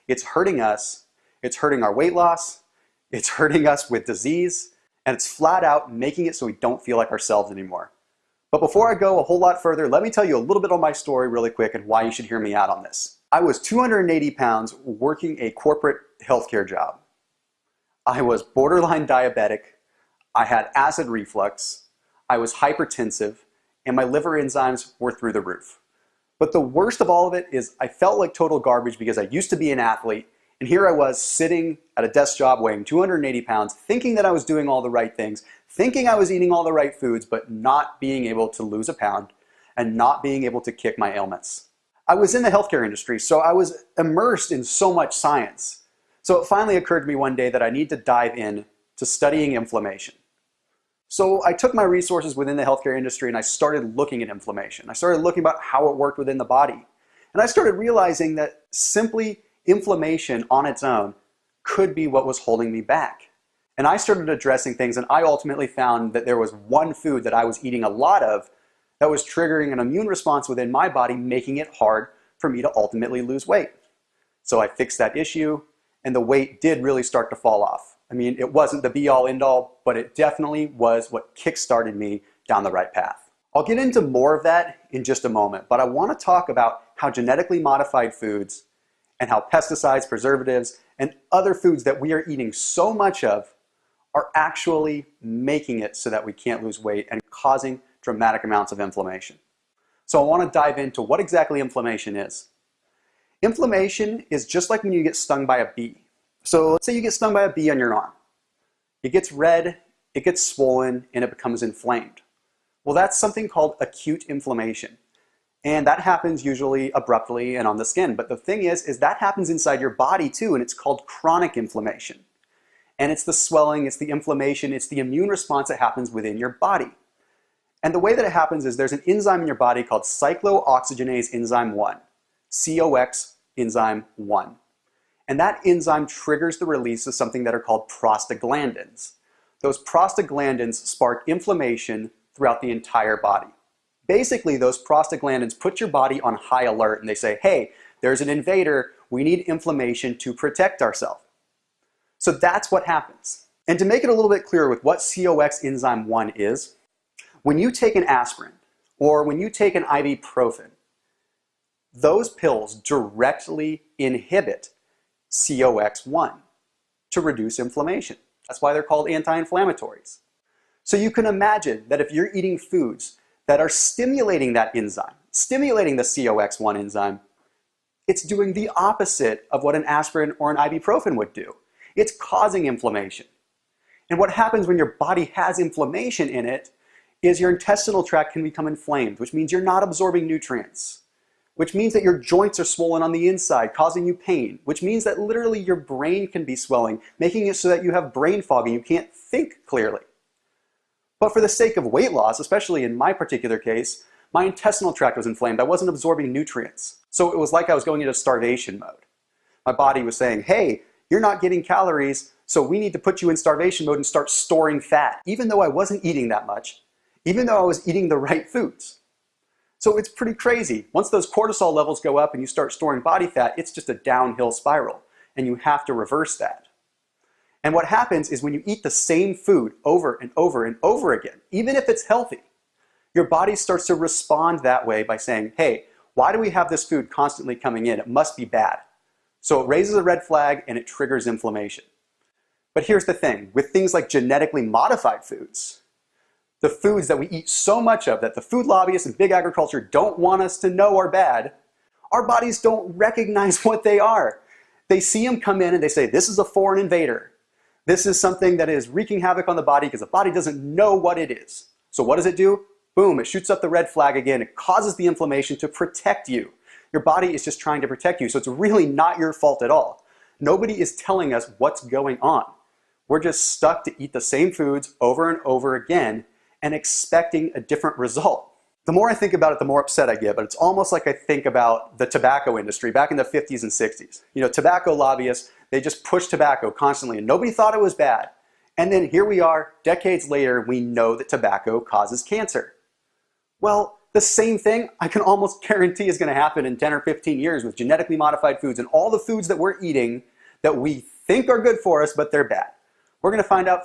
It's hurting us. It's hurting our weight loss. It's hurting us with disease. And it's flat out making it so we don't feel like ourselves anymore. But before I go a whole lot further, let me tell you a little bit on my story really quick and why you should hear me out on this. I was 280 pounds working a corporate healthcare job. I was borderline diabetic. I had acid reflux. I was hypertensive, and my liver enzymes were through the roof. But the worst of all of it is I felt like total garbage because I used to be an athlete, and here I was sitting at a desk job weighing 280 pounds, thinking that I was doing all the right things, thinking I was eating all the right foods, but not being able to lose a pound and not being able to kick my ailments. I was in the healthcare industry, so I was immersed in so much science. So it finally occurred to me one day that I need to dive in to studying inflammation. So I took my resources within the healthcare industry and I started looking at inflammation. I started looking about how it worked within the body. And I started realizing that simply inflammation on its own could be what was holding me back. And I started addressing things, and I ultimately found that there was one food that I was eating a lot of that was triggering an immune response within my body, making it hard for me to ultimately lose weight. So I fixed that issue, and the weight did really start to fall off. I mean, it wasn't the be-all, end-all, but it definitely was what kick-started me down the right path. I'll get into more of that in just a moment, but I want to talk about how genetically modified foods and how pesticides, preservatives, and other foods that we are eating so much of are actually making it so that we can't lose weight and causing dramatic amounts of inflammation. So I want to dive into what exactly inflammation is. Inflammation is just like when you get stung by a bee. So let's say you get stung by a bee on your arm. It gets red, it gets swollen, and it becomes inflamed. Well, that's something called acute inflammation. And that happens usually abruptly and on the skin. But the thing is that happens inside your body too, and it's called chronic inflammation. And it's the swelling, it's the inflammation, it's the immune response that happens within your body. And the way that it happens is there's an enzyme in your body called cyclooxygenase enzyme 1, COX enzyme 1. And that enzyme triggers the release of something that are called prostaglandins. Those prostaglandins spark inflammation throughout the entire body. Basically, those prostaglandins put your body on high alert and they say, hey, there's an invader, we need inflammation to protect ourselves. So that's what happens. And to make it a little bit clearer with what COX enzyme 1 is, when you take an aspirin or when you take an ibuprofen, those pills directly inhibit COX-1 to reduce inflammation. That's why they're called anti-inflammatories. So you can imagine that if you're eating foods that are stimulating that enzyme, stimulating the COX-1 enzyme, it's doing the opposite of what an aspirin or an ibuprofen would do. It's causing inflammation. And what happens when your body has inflammation in it is your intestinal tract can become inflamed, which means you're not absorbing nutrients, which means that your joints are swollen on the inside, causing you pain, which means that literally your brain can be swelling, making it so that you have brain fog and you can't think clearly. But for the sake of weight loss, especially in my particular case, my intestinal tract was inflamed. I wasn't absorbing nutrients. So it was like I was going into starvation mode. My body was saying, hey, you're not getting calories, so we need to put you in starvation mode and start storing fat, even though I wasn't eating that much, even though I was eating the right foods. So it's pretty crazy. Once those cortisol levels go up and you start storing body fat, it's just a downhill spiral, and you have to reverse that. And what happens is when you eat the same food over and over and over again, even if it's healthy, your body starts to respond that way by saying, hey, why do we have this food constantly coming in? It must be bad. So it raises a red flag and it triggers inflammation. But here's the thing, with things like genetically modified foods, the foods that we eat so much of that the food lobbyists and big agriculture don't want us to know are bad, our bodies don't recognize what they are. They see them come in and they say, this is a foreign invader. This is something that is wreaking havoc on the body because the body doesn't know what it is. So what does it do? Boom, it shoots up the red flag again. It causes the inflammation to protect you. Your body is just trying to protect you, so it's really not your fault at all. Nobody is telling us what's going on. We're just stuck to eat the same foods over and over again and expecting a different result. The more I think about it, the more upset I get, but it's almost like I think about the tobacco industry back in the 50s and 60s. You know, tobacco lobbyists, they just pushed tobacco constantly and nobody thought it was bad. And then here we are, decades later, we know that tobacco causes cancer. Well, The same thing I can almost guarantee is going to happen in 10 or 15 years with genetically modified foods and all the foods that we're eating that we think are good for us, but they're bad. We're going to find out